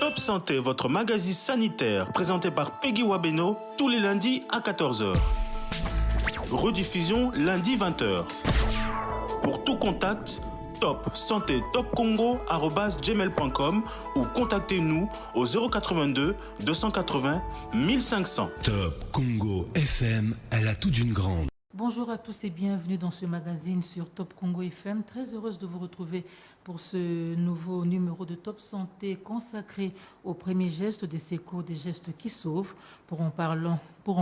Top Santé, votre magazine sanitaire, présenté par Peggy Wabeno, tous les lundis à 14 h. Rediffusion lundi 20 h. Pour tout contact, top santé topcongo@gmail.com ou contactez-nous au 082 280 1500. Top Congo FM, elle a tout d'une grande. Bonjour à tous et bienvenue dans ce magazine sur Top Congo FM. Très heureuse de vous retrouver pour ce nouveau numéro de Top Santé consacré aux premiers gestes des secours, des gestes qui sauvent. Pour en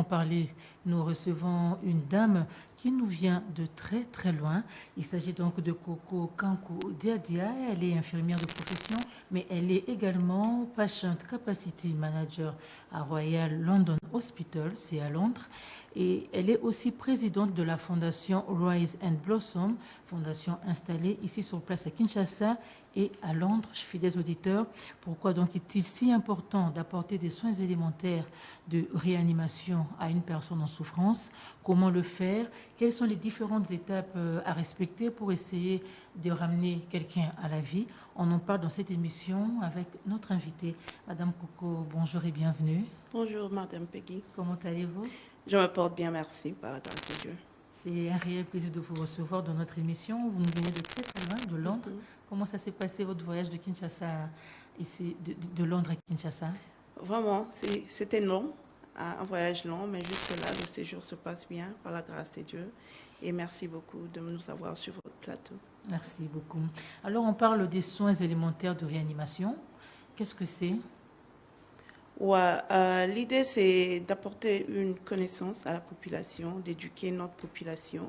parler, nous recevons une dame qui nous vient de très très loin. Il s'agit donc de Coco Kankou Diadia. Elle est infirmière de profession, mais elle est également Patient Capacity Manager à Royal London Hospital, c'est à Londres. Et elle est aussi présidente de la fondation Rise and Blossom, fondation installée ici sur place à Kinshasa et à Londres. Je suis des auditeurs. Pourquoi donc est-il si important d'apporter des soins élémentaires de réanimation à une personne en souffrance? Comment le faire? Quelles sont les différentes étapes à respecter pour essayer de ramener quelqu'un à la vie? On en parle dans cette émission avec notre invitée, Madame Coco. Bonjour et bienvenue. Bonjour, Madame Peggy. Comment allez-vous? Je me porte bien, merci, par la grâce de Dieu. C'est un réel plaisir de vous recevoir dans notre émission. Vous nous venez de très très loin, de Londres. Comment ça s'est passé votre voyage de Kinshasa, ici, de Londres à Kinshasa? Vraiment, c'était long, un voyage long, mais jusque-là, le séjour se passe bien, par la grâce de Dieu. Et merci beaucoup de nous avoir sur votre plateau. Merci beaucoup. Alors, on parle des soins élémentaires de réanimation. Qu'est-ce que c'est? Ouais, l'idée, c'est d'apporter une connaissance à la population, d'éduquer notre population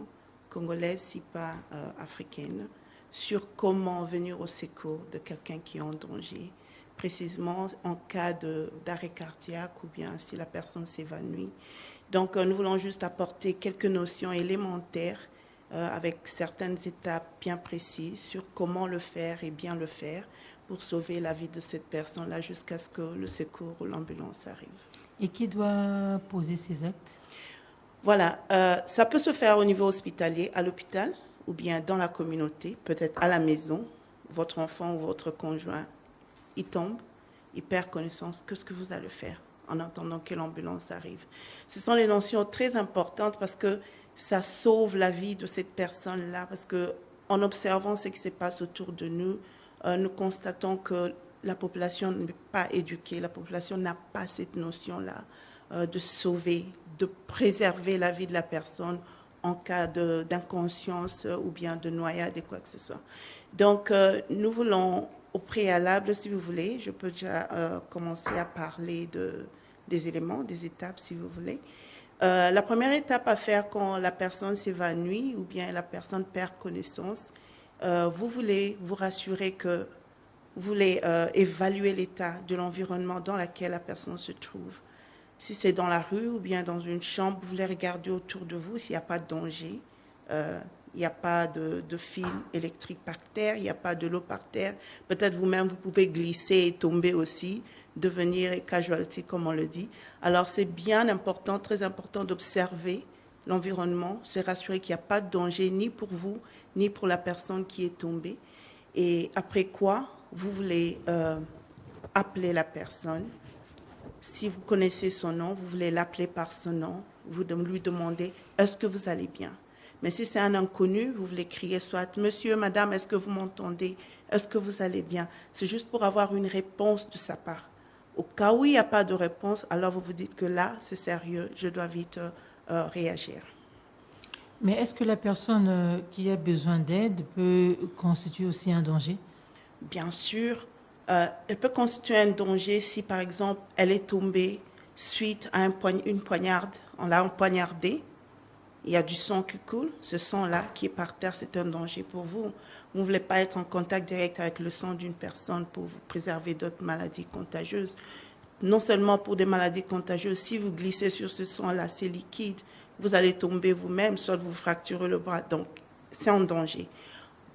congolaise, si pas africaine, sur comment venir au secours de quelqu'un qui est en danger, précisément en cas d'arrêt cardiaque ou bien si la personne s'évanouit. Donc, nous voulons juste apporter quelques notions élémentaires avec certaines étapes bien précises sur comment le faire et bien le faire pour sauver la vie de cette personne-là jusqu'à ce que le secours ou l'ambulance arrive. Et qui doit poser ces actes? Voilà, ça peut se faire au niveau hospitalier, à l'hôpital, ou bien dans la communauté, peut-être à la maison. Votre enfant ou votre conjoint, il tombe, il perd connaissance. Qu'est-ce que vous allez faire en attendant que l'ambulance arrive? Ce sont des notions très importantes parce que ça sauve la vie de cette personne-là. Parce qu'en observant ce qui se passe autour de nous, nous constatons que la population n'est pas éduquée, la population n'a pas cette notion-là de sauver, de préserver la vie de la personne en cas d'inconscience ou bien de noyade et quoi que ce soit. Donc, nous voulons, au préalable, si vous voulez, je peux déjà commencer à parler des éléments, des étapes, si vous voulez. La première étape à faire quand la personne s'évanouit ou bien la personne perd connaissance, vous voulez vous rassurer que vous voulez évaluer l'état de l'environnement dans lequel la personne se trouve. Si c'est dans la rue ou bien dans une chambre, vous voulez regarder autour de vous s'il n'y a pas de danger. Il n'y a pas de fil électrique par terre, il n'y a pas de l'eau par terre. Peut-être vous-même, vous pouvez glisser et tomber aussi, devenir casualty, comme on le dit. Alors, c'est bien important, très important d'observer l'environnement, se rassurer qu'il n'y a pas de danger ni pour vous, ni pour la personne qui est tombée. Et après quoi, vous voulez appeler la personne. Si vous connaissez son nom, vous voulez l'appeler par son nom, vous lui demandez « Est-ce que vous allez bien ?» Mais si c'est un inconnu, vous voulez crier soit « Monsieur, madame, est-ce que vous m'entendez? Est-ce que vous allez bien ?» C'est juste pour avoir une réponse de sa part. Au cas où il n'y a pas de réponse, alors vous vous dites que là, c'est sérieux, je dois vite réagir. Mais est-ce que la personne qui a besoin d'aide peut constituer aussi un danger? Bien sûr, elle peut constituer un danger si, par exemple, elle est tombée suite à une poignarde. On l'a empoignardée, il y a du sang qui coule. Ce sang-là qui est par terre, c'est un danger pour vous. Vous ne voulez pas être en contact direct avec le sang d'une personne pour vous préserver d'autres maladies contagieuses. Non seulement pour des maladies contagieuses, si vous glissez sur ce sang-là, c'est liquide, vous allez tomber vous-même, soit vous fracturez le bras. Donc, c'est en danger.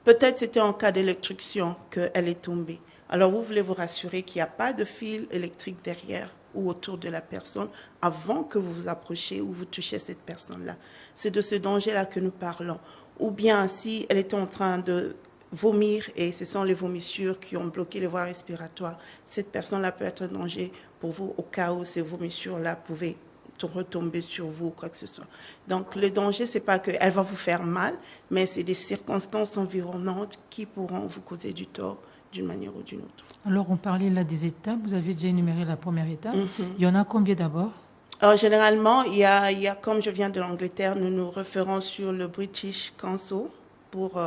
Peut-être c'était en cas d'électrocution qu'elle est tombée. Alors, vous voulez vous rassurer qu'il n'y a pas de fil électrique derrière ou autour de la personne avant que vous vous approchiez ou vous touchez cette personne-là. C'est de ce danger-là que nous parlons. Ou bien, si elle était en train de vomir et ce sont les vomissures qui ont bloqué les voies respiratoires, cette personne-là peut être un danger pour vous au cas où ces vomissures-là pouvaient retomber sur vous ou quoi que ce soit. Donc le danger, c'est pas qu'elle va vous faire mal, mais c'est des circonstances environnantes qui pourront vous causer du tort d'une manière ou d'une autre. Alors, on parlait là des étapes. Vous avez déjà énuméré la première étape. Il y en a combien d'abord? Alors, généralement, il y a, comme je viens de l'Angleterre, nous nous référons sur le British Council pour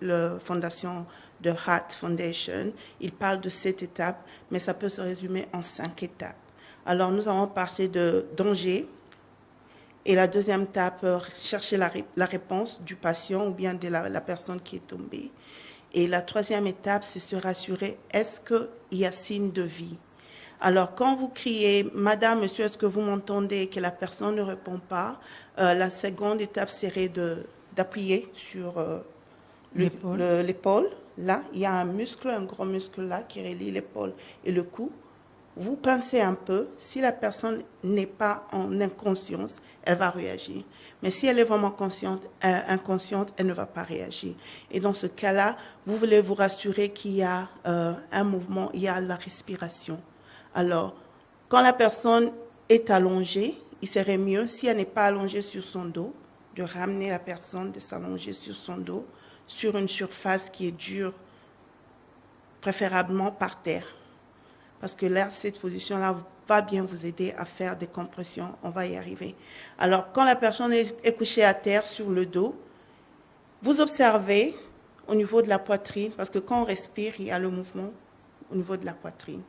la fondation de Heart Foundation. Il parle de 7 étapes, mais ça peut se résumer en 5 étapes. Alors, nous avons parlé de danger. Et la deuxième étape, chercher la réponse du patient ou bien de la personne qui est tombée. Et la troisième étape, c'est se rassurer, est-ce qu'il y a signe de vie? Alors, quand vous criez, Madame, Monsieur, est-ce que vous m'entendez et que la personne ne répond pas, la seconde étape serait d'appuyer sur l'épaule. Là, il y a un muscle, un gros muscle là qui relie l'épaule et le cou. Vous pincez un peu. Si la personne n'est pas en inconscience, elle va réagir. Mais si elle est vraiment inconsciente, elle ne va pas réagir. Et dans ce cas-là, vous voulez vous rassurer qu'il y a un mouvement, il y a la respiration. Alors, quand la personne est allongée, il serait mieux, si elle n'est pas allongée sur son dos, de ramener la personne, de s'allonger sur son dos, sur une surface qui est dure, préférablement par terre. Parce que là, cette position-là va bien vous aider à faire des compressions. On va y arriver. Alors, quand la personne est couchée à terre sur le dos, vous observez au niveau de la poitrine, parce que quand on respire, il y a le mouvement au niveau de la poitrine.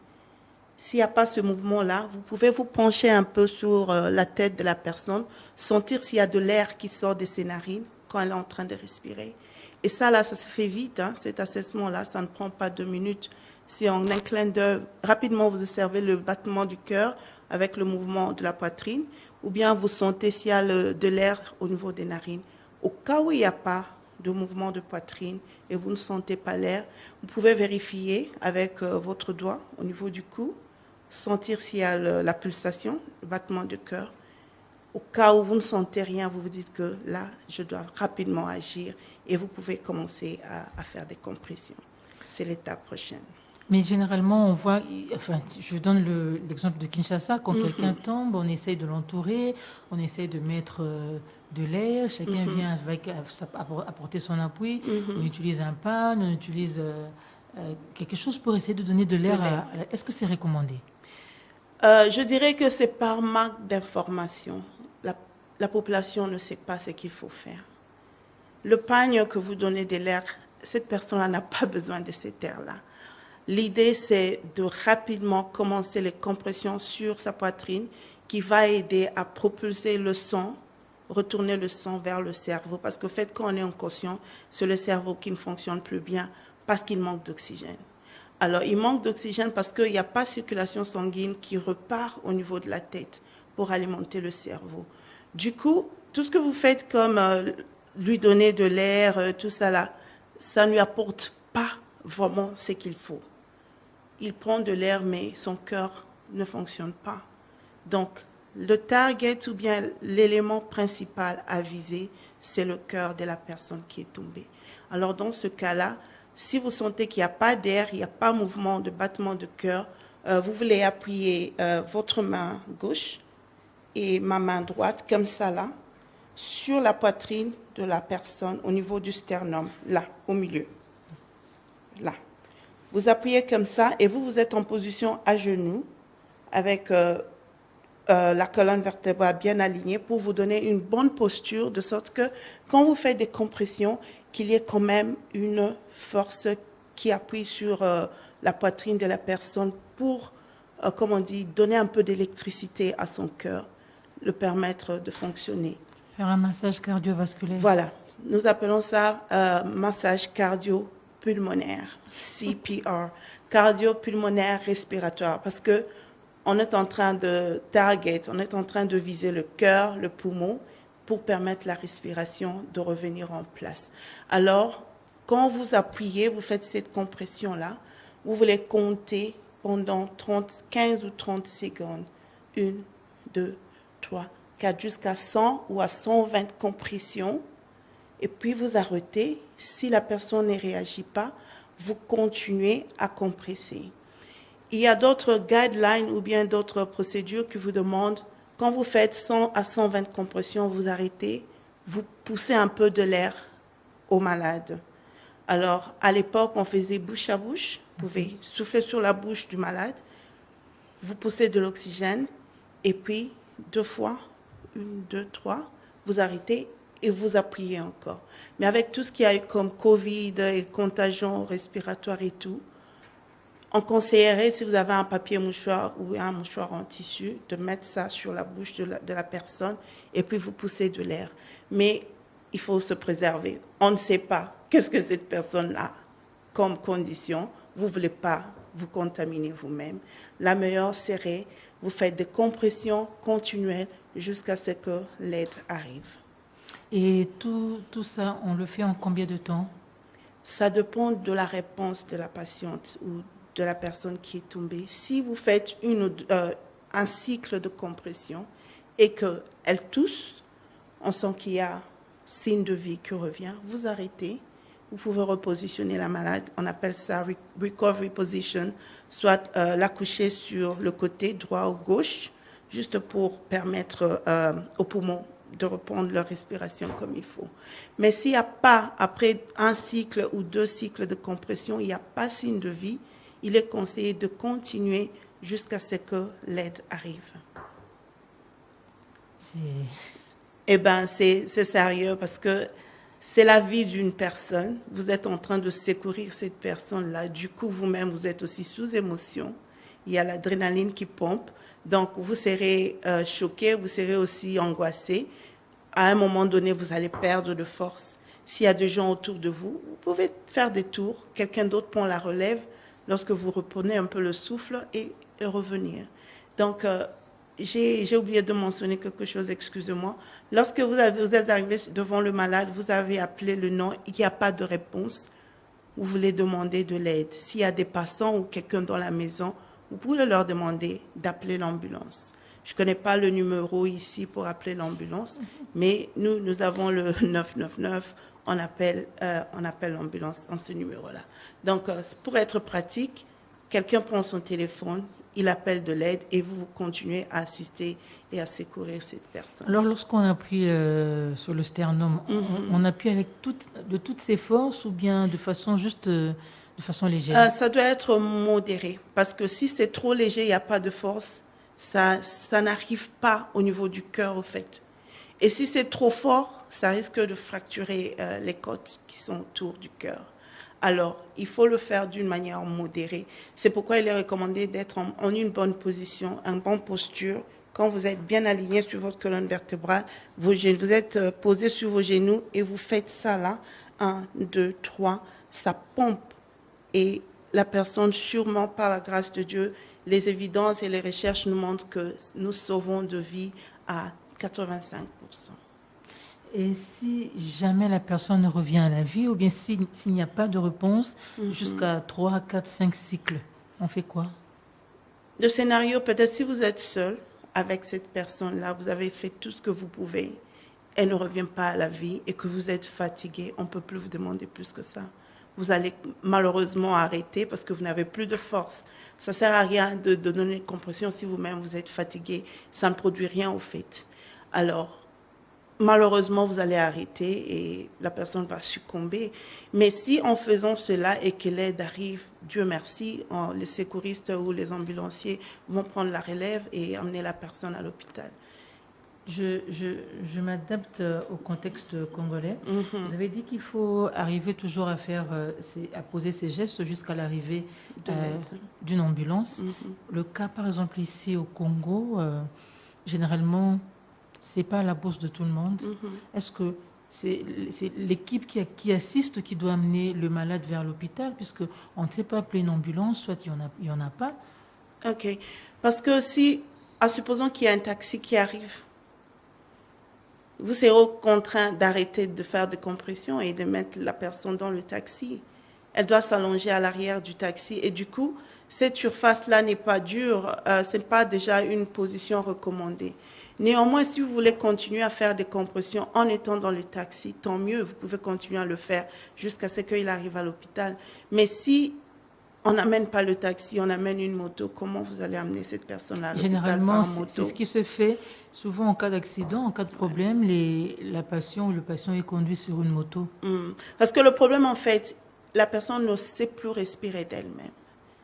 S'il n'y a pas ce mouvement-là, vous pouvez vous pencher un peu sur la tête de la personne, sentir s'il y a de l'air qui sort de ses narines quand elle est en train de respirer. Et ça, là, ça se fait vite, hein, cet assessment-là, ça ne prend pas 2 minutes. Si en un clin d'œil, rapidement vous observez le battement du cœur avec le mouvement de la poitrine, ou bien vous sentez s'il y a de l'air au niveau des narines. Au cas où il n'y a pas de mouvement de poitrine et vous ne sentez pas l'air, vous pouvez vérifier avec votre doigt au niveau du cou, sentir s'il y a la pulsation, le battement du cœur. Au cas où vous ne sentez rien, vous vous dites que là, je dois rapidement agir et vous pouvez commencer à faire des compressions. C'est l'étape prochaine. Mais généralement, on voit, enfin, je donne l'exemple de Kinshasa, quand quelqu'un tombe, on essaye de l'entourer, on essaye de mettre de l'air, chacun vient avec, apporter son appui, on utilise un pan, on utilise quelque chose pour essayer de donner de l'air. Est-ce que c'est recommandé? Je dirais que c'est par manque d'information. La population ne sait pas ce qu'il faut faire. Le pagne que vous donnez de l'air, cette personne-là n'a pas besoin de cet air-là. L'idée, c'est de rapidement commencer les compressions sur sa poitrine qui va aider à propulser le sang, retourner le sang vers le cerveau. Parce qu'au fait, quand on est inconscient, c'est le cerveau qui ne fonctionne plus bien parce qu'il manque d'oxygène. Alors, il manque d'oxygène parce qu'il n'y a pas de circulation sanguine qui repart au niveau de la tête pour alimenter le cerveau. Du coup, tout ce que vous faites comme lui donner de l'air, tout ça là, ça ne lui apporte pas vraiment ce qu'il faut. Il prend de l'air, mais son cœur ne fonctionne pas. Donc, le target ou bien l'élément principal à viser, c'est le cœur de la personne qui est tombée. Alors, dans ce cas-là, si vous sentez qu'il n'y a pas d'air, il n'y a pas de mouvement de battement de cœur, vous voulez appuyer votre main gauche et ma main droite, comme ça là, sur la poitrine de la personne au niveau du sternum, là, au milieu. Là. Vous appuyez comme ça et vous êtes en position à genoux avec la colonne vertébrale bien alignée pour vous donner une bonne posture de sorte que quand vous faites des compressions, qu'il y ait quand même une force qui appuie sur la poitrine de la personne pour, comme on dit, donner un peu d'électricité à son cœur, le permettre de fonctionner. Faire un massage cardiovasculaire. Voilà, nous appelons ça massage cardio-pulmonaire, CPR, cardio-pulmonaire respiratoire, parce que on est en train de target, on est en train de viser le cœur, le poumon, pour permettre la respiration de revenir en place. Alors, quand vous appuyez, vous faites cette compression-là, vous voulez compter pendant 15 ou 30 secondes. 1, 2, 3, 4, jusqu'à 100 ou à 120 compressions. et puis vous arrêtez. Si la personne ne réagit pas, vous continuez à compresser. Il y a d'autres guidelines ou bien d'autres procédures qui vous demandent, quand vous faites 100 à 120 compressions, vous arrêtez, vous poussez un peu de l'air au malade. Alors, à l'époque, on faisait bouche à bouche. Vous pouvez souffler sur la bouche du malade, vous poussez de l'oxygène, et puis 2 fois, 1, 2, 3, vous arrêtez et vous appuyez encore. Mais avec tout ce qu'il y a eu comme Covid et contagion respiratoire et tout, on conseillerait, si vous avez un papier mouchoir ou un mouchoir en tissu, de mettre ça sur la bouche de la personne et puis vous poussez de l'air. Mais il faut se préserver. On ne sait pas qu'est-ce que cette personne a comme condition. Vous ne voulez pas vous contaminer vous-même. La meilleure serait, vous faites des compressions continuelles jusqu'à ce que l'aide arrive. Et tout ça, on le fait en combien de temps? Ça dépend de la réponse de la patiente ou de la personne qui est tombée. Si vous faites un cycle de compression et qu'elle tousse, on sent qu'il y a signe de vie qui revient, vous arrêtez. Vous pouvez repositionner la malade. On appelle ça recovery position, soit la coucher sur le côté droit ou gauche, juste pour permettre aux poumons de reprendre leur respiration comme il faut. Mais s'il n'y a pas, après un cycle ou 2 cycles de compression, il n'y a pas signe de vie, il est conseillé de continuer jusqu'à ce que l'aide arrive. Eh bien, c'est sérieux parce que c'est la vie d'une personne. Vous êtes en train de secourir cette personne-là. Du coup, vous-même, vous êtes aussi sous émotion. Il y a l'adrénaline qui pompe. Donc, vous serez choqué, vous serez aussi angoissé. À un moment donné, vous allez perdre de force. S'il y a des gens autour de vous, vous pouvez faire des tours. Quelqu'un d'autre prend la relève lorsque vous reprenez un peu le souffle et revenir. Donc, j'ai oublié de mentionner quelque chose, excusez-moi. Lorsque vous êtes arrivé devant le malade, vous avez appelé le nom, il n'y a pas de réponse, vous voulez demander de l'aide. S'il y a des passants ou quelqu'un dans la maison, vous pouvez leur demander d'appeler l'ambulance. Je ne connais pas le numéro ici pour appeler l'ambulance, mais nous avons le 999, on appelle l'ambulance en ce numéro-là. Donc, pour être pratique, quelqu'un prend son téléphone, il appelle de l'aide et vous continuez à assister et à secourir cette personne. Alors, lorsqu'on appuie sur le sternum, on appuie avec de toutes ses forces ou bien de façon légère? Ça doit être modéré parce que si c'est trop léger, il n'y a pas de force, ça n'arrive pas au niveau du cœur, au fait. Et si c'est trop fort, ça risque de fracturer les côtes qui sont autour du cœur. Alors, il faut le faire d'une manière modérée. C'est pourquoi il est recommandé d'être en une bonne position, en bonne posture. Quand vous êtes bien aligné sur votre colonne vertébrale, vous êtes posé sur vos genoux et vous faites ça là. 1, 2, 3, ça pompe. Et la personne, sûrement par la grâce de Dieu, les évidences et les recherches nous montrent que nous sauvons de vie à 85%. Et si jamais la personne ne revient à la vie, ou bien s'il n'y a pas de réponse jusqu'à 3, 4, 5 cycles, on fait quoi? Le scénario, peut-être si vous êtes seul avec cette personne-là, vous avez fait tout ce que vous pouvez, elle ne revient pas à la vie et que vous êtes fatigué, on ne peut plus vous demander plus que ça. Vous allez malheureusement arrêter parce que vous n'avez plus de force. Ça ne sert à rien de donner une compression si vous-même vous êtes fatigué. Ça ne produit rien au fait. Alors, malheureusement, vous allez arrêter et la personne va succomber. Mais si en faisant cela et que l'aide arrive, Dieu merci, les secouristes ou les ambulanciers vont prendre la relève et emmener la personne à l'hôpital. Je m'adapte au contexte congolais. Vous avez dit qu'il faut arriver toujours à poser ces gestes jusqu'à l'arrivée d'une ambulance. Le cas, par exemple, ici au Congo, généralement, c'est pas à la bourse de tout le monde. Est-ce que c'est l'équipe qui assiste qui doit amener le malade vers l'hôpital, puisqu'on ne sait pas appeler une ambulance, soit il y en a pas. OK. Parce que supposons qu'il y a un taxi qui arrive, vous serez contraint d'arrêter de faire des compressions et de mettre la personne dans le taxi. Elle doit s'allonger à l'arrière du taxi. Et du coup, cette surface-là n'est pas dure. Ce n'est pas déjà une position recommandée. Néanmoins, si vous voulez continuer à faire des compressions en étant dans le taxi, tant mieux, vous pouvez continuer à le faire jusqu'à ce qu'il arrive à l'hôpital. Mais si on n'amène pas le taxi, on amène une moto, comment vous allez amener cette personne à l'hôpital Généralement, par moto? c'est ce qui se fait. Souvent, en cas d'accident, en cas de problème, la patient ou le patient est conduit sur une moto. Parce que le problème, en fait, la personne ne sait plus respirer d'elle-même.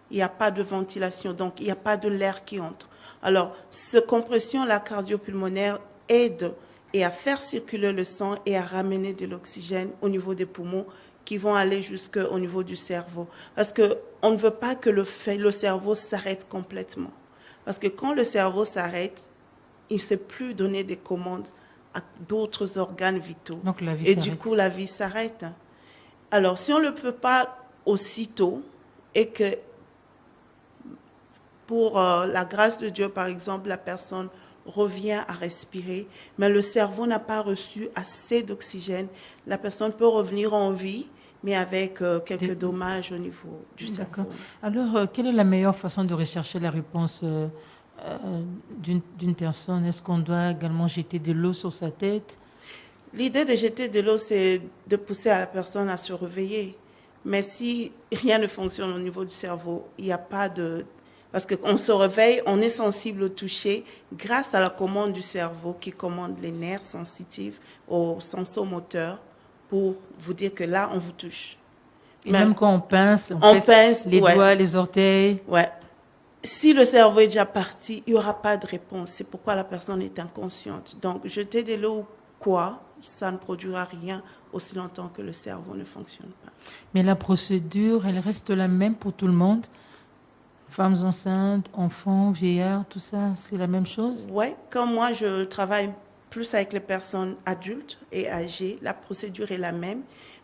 Il n'y a pas de ventilation, donc il n'y a pas de l'air qui entre. Alors, cette compression-là cardio-pulmonaire aide et à faire circuler le sang et à ramener de l'oxygène au niveau des poumons qui vont aller jusqu'au niveau du cerveau. Parce qu'on ne veut pas que le cerveau s'arrête complètement. Parce que quand le cerveau s'arrête, il ne sait plus donner des commandes à d'autres organes vitaux. Donc la vie et s'arrête. du coup, la vie s'arrête. Alors, si on ne le peut pas aussitôt et que pour la grâce de Dieu, par exemple, la personne revient à respirer, mais le cerveau n'a pas reçu assez d'oxygène, la personne peut revenir en vie, mais avec quelques dommages au niveau du cerveau. D'accord. Alors, quelle est la meilleure façon de rechercher la réponse d'une personne? Est-ce qu'on doit également jeter de l'eau sur sa tête? L'idée de jeter de l'eau, c'est de pousser à la personne à se réveiller. Mais si rien ne fonctionne au niveau du cerveau, il n'y a pas de... Parce qu'on se réveille, on est sensible au toucher grâce à la commande du cerveau qui commande les nerfs sensitifs aux sensomoteurs pour vous dire que là, on vous touche. Et même quand on pince, les ouais. doigts, les orteils. Ouais. Si le cerveau est déjà parti, il n'y aura pas de réponse. C'est pourquoi la personne est inconsciente. Donc, jeter de l'eau ou quoi, ça ne produira rien aussi longtemps que le cerveau ne fonctionne pas. Mais la procédure, elle reste la même pour tout le monde? Femmes enceintes, enfants, vieillards, tout ça, c'est la même chose? Oui, comme moi, je travaille plus avec les personnes adultes et âgées, la procédure est la même.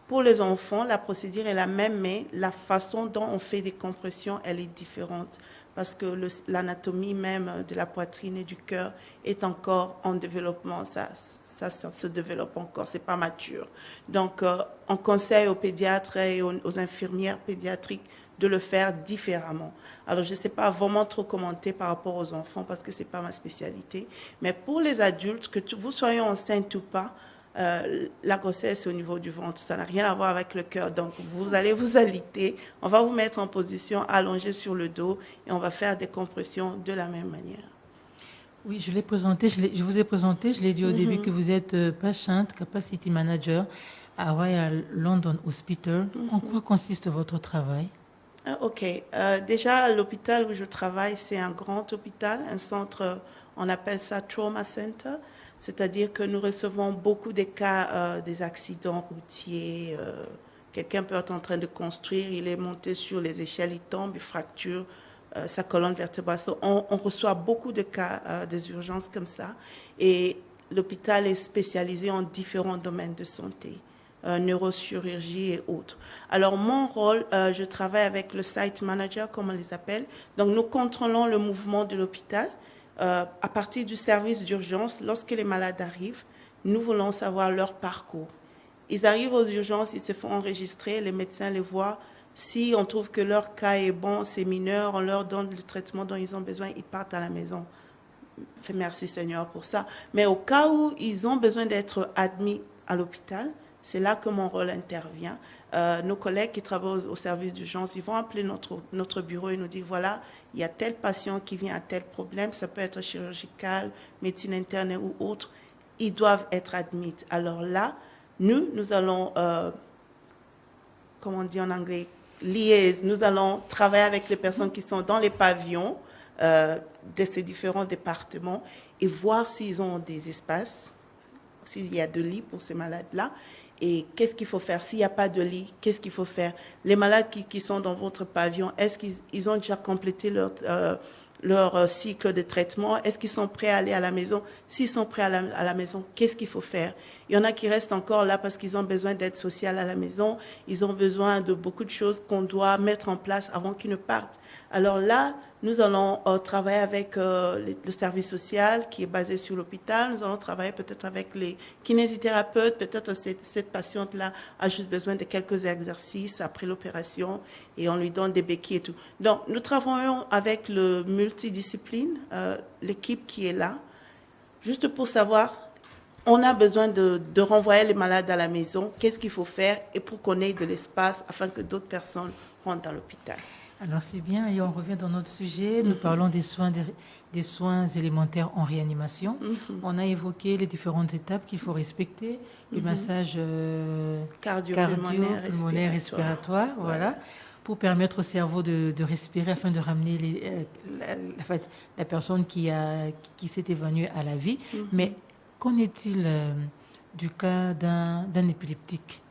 Pour les enfants, la procédure est la même, mais la façon dont on fait des compressions, elle est différente parce que l'anatomie même de la poitrine et du cœur est encore en développement. Ça se développe encore, c'est pas mature. Donc, on conseille aux pédiatres et aux infirmières pédiatriques de le faire différemment. Alors, je ne sais pas vraiment trop commenter par rapport aux enfants parce que ce n'est pas ma spécialité. Mais pour les adultes, que vous soyez enceinte ou pas, la grossesse au niveau du ventre, ça n'a rien à voir avec le cœur. Donc, vous allez vous aliter, on va vous mettre en position allongée sur le dos et on va faire des compressions de la même manière. Oui, je vous ai présenté, je l'ai dit au début, que vous êtes patient capacity manager à Royal London Hospital. En quoi consiste votre travail? Ok. Déjà, l'hôpital où je travaille, c'est un grand hôpital, un centre, on appelle ça Trauma Center, c'est-à-dire que nous recevons beaucoup de cas des accidents routiers. Quelqu'un peut être en train de construire, il est monté sur les échelles, il tombe, il fracture sa colonne vertébrale. On reçoit beaucoup de cas des urgences comme ça. Et l'hôpital est spécialisé en différents domaines de santé. Neurochirurgie et autres. Alors, mon rôle, je travaille avec le site manager, comme on les appelle. Donc, nous contrôlons le mouvement de l'hôpital. À partir du service d'urgence, lorsque les malades arrivent, nous voulons savoir leur parcours. Ils arrivent aux urgences, ils se font enregistrer, les médecins les voient. Si on trouve que leur cas est bon, c'est mineur, on leur donne le traitement dont ils ont besoin, ils partent à la maison. Merci Seigneur pour ça. Mais au cas où ils ont besoin d'être admis à l'hôpital, c'est là que mon rôle intervient. Nos collègues qui travaillent au service d'urgence, ils vont appeler notre bureau et nous dire, voilà, il y a tel patient qui vient à tel problème, ça peut être chirurgical, médecine interne ou autre, ils doivent être admis. Alors là, nous allons, comment on dit en anglais, liaise, nous allons travailler avec les personnes qui sont dans les pavillons de ces différents départements et voir s'ils ont des espaces, s'il y a de lits pour ces malades-là. Et qu'est-ce qu'il faut faire? S'il n'y a pas de lit, qu'est-ce qu'il faut faire? Les malades qui sont dans votre pavillon, est-ce qu'ils ont déjà complété leur cycle de traitement? Est-ce qu'ils sont prêts à aller à la maison? S'ils sont prêts à la maison, qu'est-ce qu'il faut faire? Il y en a qui restent encore là parce qu'ils ont besoin d'aide sociale à la maison. Ils ont besoin de beaucoup de choses qu'on doit mettre en place avant qu'ils ne partent. Alors là, nous allons travailler avec le service social qui est basé sur l'hôpital. Nous allons travailler peut-être avec les kinésithérapeutes. Peut-être cette patiente-là a juste besoin de quelques exercices après l'opération et on lui donne des béquilles et tout. Donc, nous travaillons avec le multidiscipline, l'équipe qui est là. juste pour savoir, on a besoin de renvoyer les malades à la maison, qu'est-ce qu'il faut faire et pour qu'on ait de l'espace afin que d'autres personnes rentrent dans l'hôpital. Alors c'est bien, et on revient dans notre sujet. Nous parlons des soins élémentaires en réanimation. On a évoqué les différentes étapes qu'il faut respecter, le massage cardio-pulmonaire respiratoire, voilà, pour permettre au cerveau de respirer afin de ramener la personne qui s'est évanouie à la vie. Mais qu'en est-il du cas d'un épileptique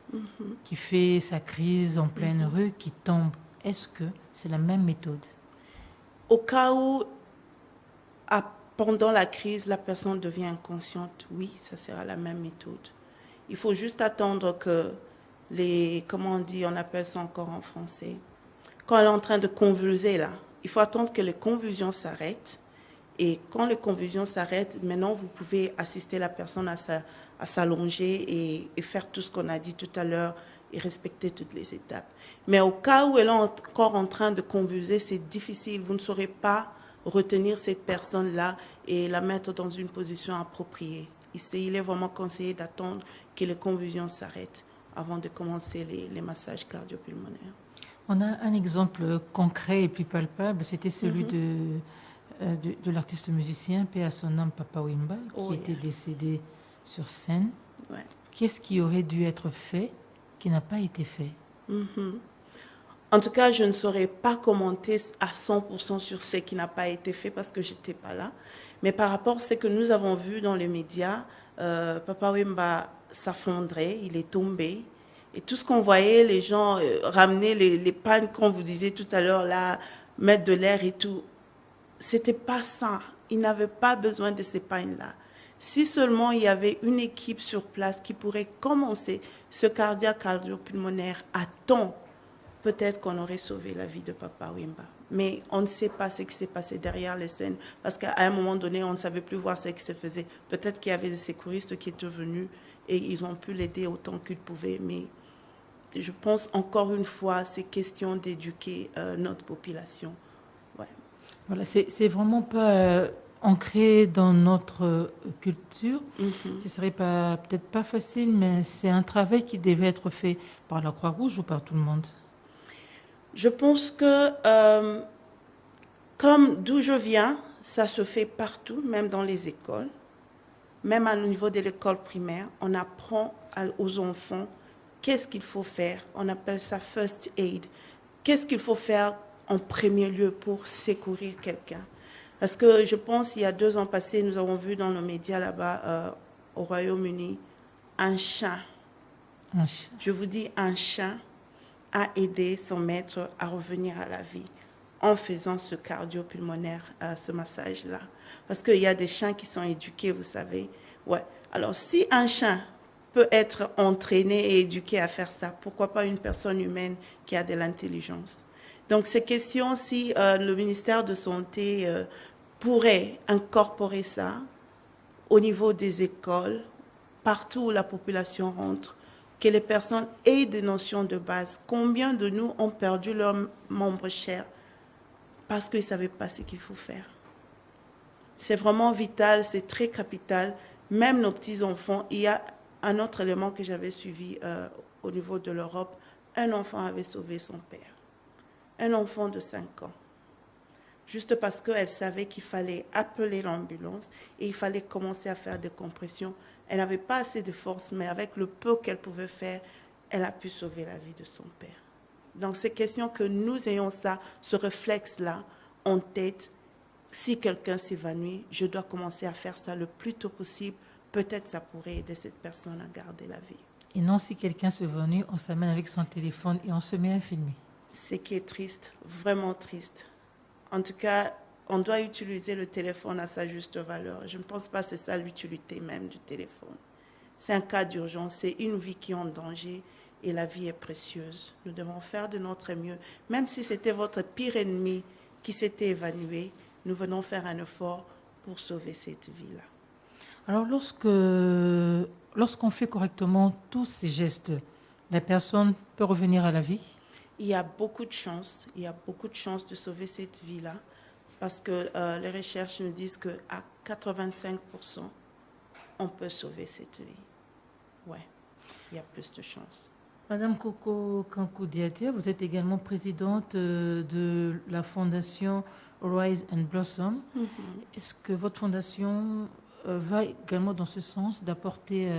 qui fait sa crise en pleine rue, qui tombe? Est-ce que c'est la même méthode? Au cas où, pendant la crise, la personne devient inconsciente, oui, ça sera la même méthode. Il faut juste attendre que comment on dit, on appelle ça encore en français, quand elle est en train de convulser là, il faut attendre que les convulsions s'arrêtent. Et quand les convulsions s'arrêtent, maintenant vous pouvez assister la personne à s'allonger et faire tout ce qu'on a dit tout à l'heure, et respecter toutes les étapes. Mais au cas où elle est encore en train de convulser, c'est difficile. Vous ne saurez pas retenir cette personne-là et la mettre dans une position appropriée. Il est vraiment conseillé d'attendre que les convulsions s'arrêtent avant de commencer les massages cardio-pulmonaires. On a un exemple concret et plus palpable, c'était celui de l'artiste musicien, paix à son âme, Papa Wemba, qui était décédé sur scène. Ouais. Qu'est-ce qui aurait dû être fait qui n'a pas été fait? En tout cas, je ne saurais pas commenter à 100% sur ce qui n'a pas été fait parce que je n'étais pas là. Mais par rapport à ce que nous avons vu dans les médias, Papa Wemba s'affondrait, il est tombé. Et tout ce qu'on voyait, les gens ramener les pannes, comme vous disiez tout à l'heure, là, mettre de l'air et tout, c'était pas ça. Il n'avait pas besoin de ces pannes-là. Si seulement il y avait une équipe sur place qui pourrait commencer ce cardio-pulmonaire à temps, peut-être qu'on aurait sauvé la vie de Papa Wemba. Mais on ne sait pas ce qui s'est passé derrière les scènes, parce qu'à un moment donné, on ne savait plus voir ce qui se faisait. Peut-être qu'il y avait des secouristes qui étaient venus et ils ont pu l'aider autant qu'ils pouvaient. Mais je pense encore une fois, c'est question d'éduquer notre population. Ouais. Voilà, c'est vraiment pas ancré dans notre culture. Ce serait peut-être pas facile, mais c'est un travail qui devait être fait par la Croix-Rouge ou par tout le monde. Je pense que, comme d'où je viens, ça se fait partout, même dans les écoles. Même au niveau de l'école primaire, on apprend aux enfants qu'est-ce qu'il faut faire. On appelle ça first aid. Qu'est-ce qu'il faut faire en premier lieu pour secourir quelqu'un? Parce que je pense, il y a 2 ans passés, nous avons vu dans nos médias là-bas, au Royaume-Uni, un chat. Je vous dis, un chat a aidé son maître à revenir à la vie en faisant ce cardio-pulmonaire, ce massage-là. Parce qu'il y a des chiens qui sont éduqués, vous savez. Ouais. Alors, si un chien peut être entraîné et éduqué à faire ça, pourquoi pas une personne humaine qui a de l'intelligence? Donc, c'est question si le ministère de Santé pourrait incorporer ça au niveau des écoles, partout où la population rentre, que les personnes aient des notions de base. Combien de nous ont perdu leurs membres chers parce qu'ils ne savaient pas ce qu'il faut faire? C'est vraiment vital, c'est très capital. Même nos petits-enfants, il y a un autre élément que j'avais suivi au niveau de l'Europe. Un enfant avait sauvé son père. Un enfant de 5 ans. Juste parce qu'elle savait qu'il fallait appeler l'ambulance et il fallait commencer à faire des compressions. Elle n'avait pas assez de force, mais avec le peu qu'elle pouvait faire, elle a pu sauver la vie de son père. Donc, c'est question que nous ayons ça, ce réflexe-là en tête. Si quelqu'un s'évanouit, je dois commencer à faire ça le plus tôt possible. Peut-être ça pourrait aider cette personne à garder la vie. Et non, si quelqu'un s'évanouit, on s'amène avec son téléphone et on se met à filmer. Ce qui est triste, vraiment triste. En tout cas, on doit utiliser le téléphone à sa juste valeur. Je ne pense pas que c'est ça l'utilité même du téléphone. C'est un cas d'urgence, c'est une vie qui est en danger et la vie est précieuse. Nous devons faire de notre mieux. Même si c'était votre pire ennemi qui s'était évanoui, nous venons faire un effort pour sauver cette vie-là. Alors, lorsqu'on fait correctement tous ces gestes, la personne peut revenir à la vie? Il y a beaucoup de chances de sauver cette vie-là parce que les recherches nous disent qu'à 85%, on peut sauver cette vie. Ouais, il y a plus de chances. Madame Coco Kankou-Diatia, vous êtes également présidente de la fondation Rise and Blossom. Est-ce que votre fondation va également dans ce sens d'apporter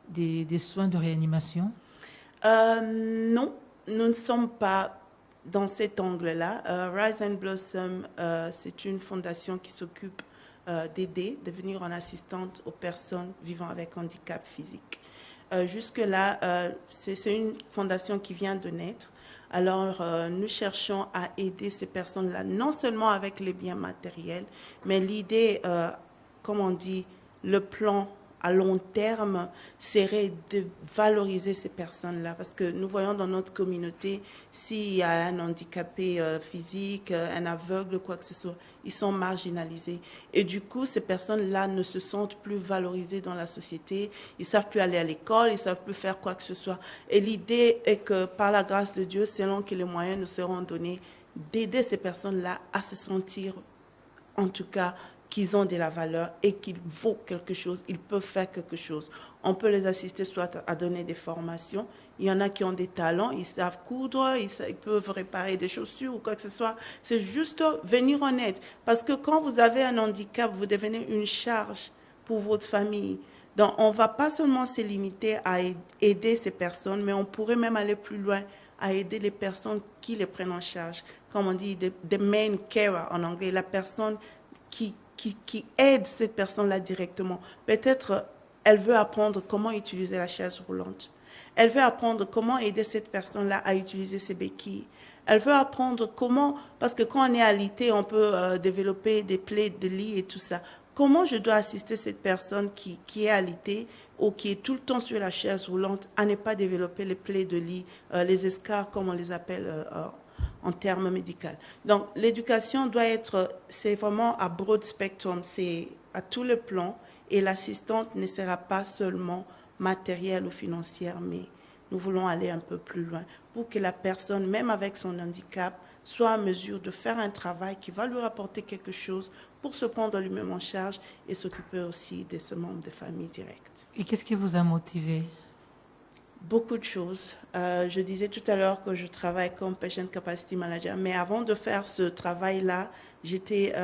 des soins de réanimation? Non, nous ne sommes pas dans cet angle-là. Rise and Blossom, c'est une fondation qui s'occupe d'aider, de venir en assistante aux personnes vivant avec handicap physique. Jusque-là, c'est une fondation qui vient de naître. Alors, nous cherchons à aider ces personnes-là, non seulement avec les biens matériels, mais l'idée, comme on dit, le plan à long terme serait de valoriser ces personnes-là. Parce que nous voyons dans notre communauté, s'il y a un handicapé physique, un aveugle, quoi que ce soit, ils sont marginalisés. Et du coup, ces personnes-là ne se sentent plus valorisées dans la société. Ils ne savent plus aller à l'école, ils ne savent plus faire quoi que ce soit. Et l'idée est que par la grâce de Dieu, selon que les moyens nous seront donnés, d'aider ces personnes-là à se sentir, en tout cas, qu'ils ont de la valeur et qu'ils vaut quelque chose, ils peuvent faire quelque chose. On peut les assister soit à donner des formations. Il y en a qui ont des talents, ils savent coudre, ils peuvent réparer des chaussures ou quoi que ce soit. C'est juste venir en aide. Parce que quand vous avez un handicap, vous devenez une charge pour votre famille. Donc, on ne va pas seulement se limiter à aider ces personnes, mais on pourrait même aller plus loin, à aider les personnes qui les prennent en charge. Comme on dit, the main carer en anglais, la personne qui aide cette personne-là directement. Peut-être elle veut apprendre comment utiliser la chaise roulante. Elle veut apprendre comment aider cette personne-là à utiliser ses béquilles. Elle veut apprendre comment, parce que quand on est alité, on peut développer des plaies de lit et tout ça. Comment je dois assister cette personne qui est alitée ou qui est tout le temps sur la chaise roulante à ne pas développer les plaies de lit, les escarres, comme on les appelle en termes médicaux. Donc, l'éducation doit être, c'est vraiment à broad spectrum, c'est à tous les plans, et l'assistante ne sera pas seulement matérielle ou financière, mais nous voulons aller un peu plus loin pour que la personne, même avec son handicap, soit en mesure de faire un travail qui va lui rapporter quelque chose pour se prendre lui-même en charge et s'occuper aussi de ses membres de famille directs. Et qu'est-ce qui vous a motivé? Beaucoup de choses. Je disais tout à l'heure que je travaille comme Patient Capacity Manager, mais avant de faire ce travail-là, j'étais,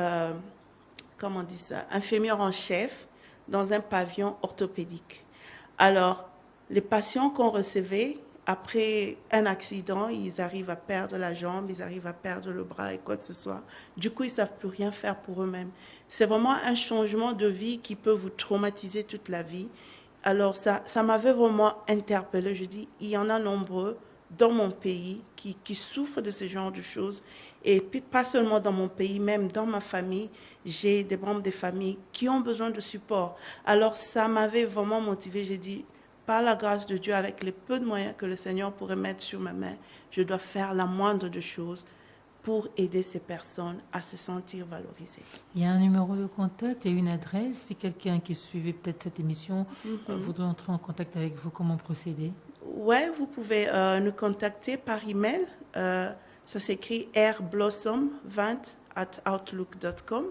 comment on dit ça, infirmière en chef dans un pavillon orthopédique. Alors, les patients qu'on recevait, après un accident, ils arrivent à perdre la jambe, ils arrivent à perdre le bras et quoi que ce soit. Du coup, ils ne savent plus rien faire pour eux-mêmes. C'est vraiment un changement de vie qui peut vous traumatiser toute la vie. Alors, ça m'avait vraiment interpellée. Je dis, il y en a nombreux dans mon pays qui souffrent de ce genre de choses. Et puis, pas seulement dans mon pays, même dans ma famille, j'ai des membres de famille qui ont besoin de support. Alors, ça m'avait vraiment motivée. J'ai dit, par la grâce de Dieu, avec les peu de moyens que le Seigneur pourrait mettre sur ma main, je dois faire la moindre des choses pour aider ces personnes à se sentir valorisées. Il y a un numéro de contact, il y a une adresse. Si quelqu'un qui suivait peut-être cette émission voudrait entrer en contact avec vous, comment procéder? Oui, vous pouvez nous contacter par email. Ça s'écrit airblossom20@outlook.com,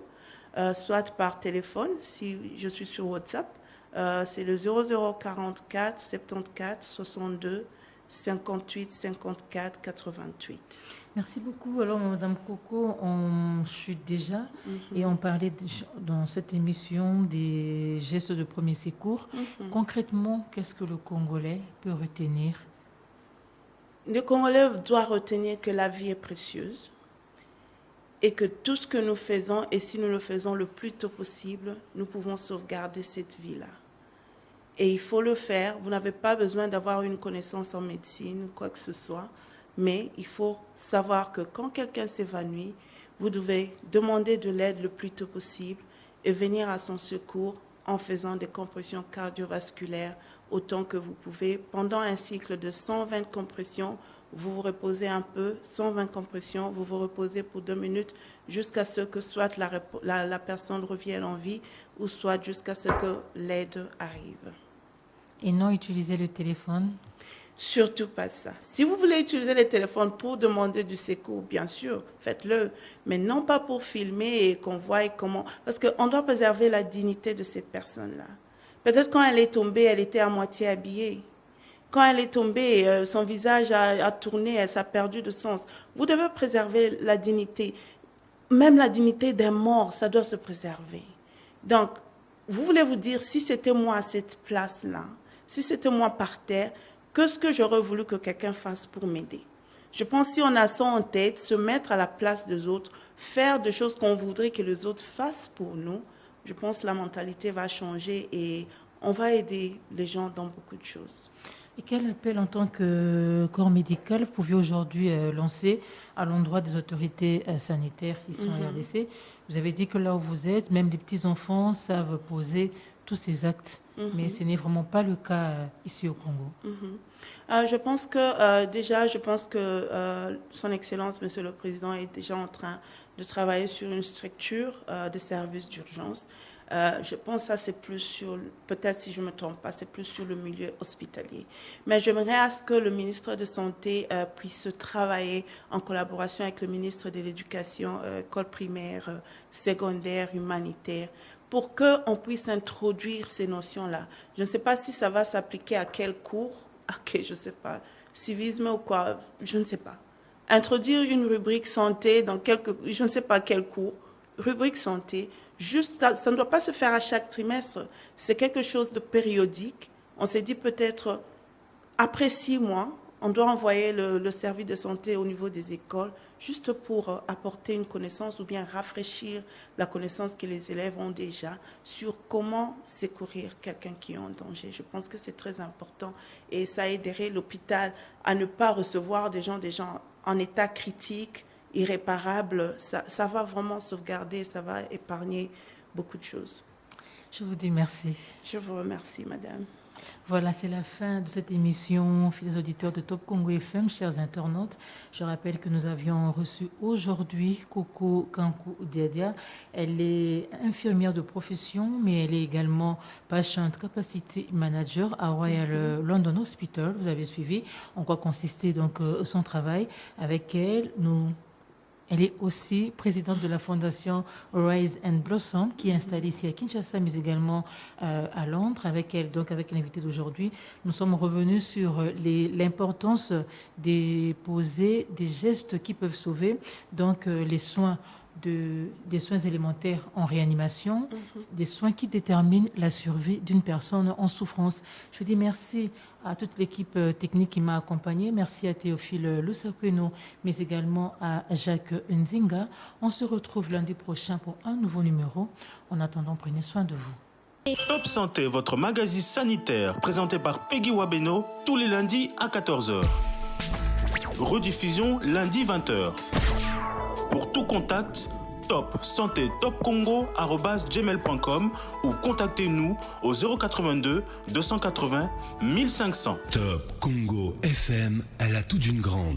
soit par téléphone, si je suis sur WhatsApp. C'est le 0044 74 62 58 54 88. Merci beaucoup. Alors, Madame Coco, on chute déjà et on parlait dans cette émission des gestes de premier secours. Concrètement, qu'est-ce que le Congolais peut retenir? Le Congolais doit retenir que la vie est précieuse et que tout ce que nous faisons, et si nous le faisons le plus tôt possible, nous pouvons sauvegarder cette vie-là. Et il faut le faire. Vous n'avez pas besoin d'avoir une connaissance en médecine ou quoi que ce soit. Mais il faut savoir que quand quelqu'un s'évanouit, vous devez demander de l'aide le plus tôt possible et venir à son secours en faisant des compressions cardiovasculaires autant que vous pouvez. Pendant un cycle de 120 compressions, vous vous reposez un peu, 120 compressions, vous vous reposez pour 2 minutes jusqu'à ce que soit la personne revienne en vie ou soit jusqu'à ce que l'aide arrive. Et non utiliser le téléphone? Surtout pas ça. Si vous voulez utiliser les téléphones pour demander du secours, bien sûr, faites-le. Mais non pas pour filmer et qu'on voie comment... Parce qu'on doit préserver la dignité de cette personne-là. Peut-être quand elle est tombée, elle était à moitié habillée. Quand elle est tombée, son visage a tourné, elle s'est perdu de sens. Vous devez préserver la dignité. Même la dignité des morts, ça doit se préserver. Donc, vous voulez vous dire, si c'était moi à cette place-là, si c'était moi par terre, qu'est-ce que j'aurais voulu que quelqu'un fasse pour m'aider? Je pense que si on a ça en tête, se mettre à la place des autres, faire des choses qu'on voudrait que les autres fassent pour nous, je pense que la mentalité va changer et on va aider les gens dans beaucoup de choses. Et quel appel en tant que corps médical vous pouvez aujourd'hui lancer à l'endroit des autorités sanitaires qui sont en RDC? Vous avez dit que là où vous êtes, même les petits-enfants savent poser tous ces actes, mais ce n'est vraiment pas le cas ici au Congo. Je pense que Son Excellence, Monsieur le Président, est déjà en train de travailler sur une structure de services d'urgence. Je pense que ça, c'est plus sur, peut-être si je ne me trompe pas, c'est plus sur le milieu hospitalier. Mais j'aimerais à ce que le ministre de Santé puisse travailler en collaboration avec le ministre de l'Éducation, école primaire, secondaire, humanitaire, pour qu'on puisse introduire ces notions-là. Je ne sais pas si ça va s'appliquer à quel cours, je ne sais pas, civisme ou quoi, je ne sais pas. Introduire une rubrique santé dans je ne sais pas quel cours, rubrique santé, juste ça ne doit pas se faire à chaque trimestre. C'est quelque chose de périodique. On s'est dit peut-être après 6 mois, on doit envoyer le service de santé au niveau des écoles juste pour apporter une connaissance ou bien rafraîchir la connaissance que les élèves ont déjà sur comment secourir quelqu'un qui est en danger. Je pense que c'est très important et ça aiderait l'hôpital à ne pas recevoir des gens en état critique, irréparable. Ça va vraiment sauvegarder, ça va épargner beaucoup de choses. Je vous dis merci. Je vous remercie, madame. Voilà, c'est la fin de cette émission, fidèles auditeurs de Top Congo FM, chers internautes. Je rappelle que nous avions reçu aujourd'hui Coco Kankou Diadia. Elle est infirmière de profession, mais elle est également Patient Capacity Manager à Royal London Hospital. Vous avez suivi en quoi consistait donc son travail. Avec elle, elle est aussi présidente de la fondation Rise and Blossom qui est installée ici à Kinshasa, mais également à Londres. Avec elle, donc avec l'invité d'aujourd'hui, nous sommes revenus sur l'importance de poser des gestes qui peuvent sauver, donc les soins des soins élémentaires en réanimation, des soins qui déterminent la survie d'une personne en souffrance. Je dis merci à toute l'équipe technique qui m'a accompagné. Merci à Théophile Lusakeno, mais également à Jacques Nzinga. On se retrouve lundi prochain pour un nouveau numéro. En attendant, prenez soin de vous. Top Santé, votre magazine sanitaire, présenté par Peggy Wabeno, tous les lundis à 14h. Rediffusion lundi 20h. Pour tout contact, Top Santé Top Congo @gmail.com ou contactez-nous au 082 280 1500. Top Congo FM, elle a tout d'une grande.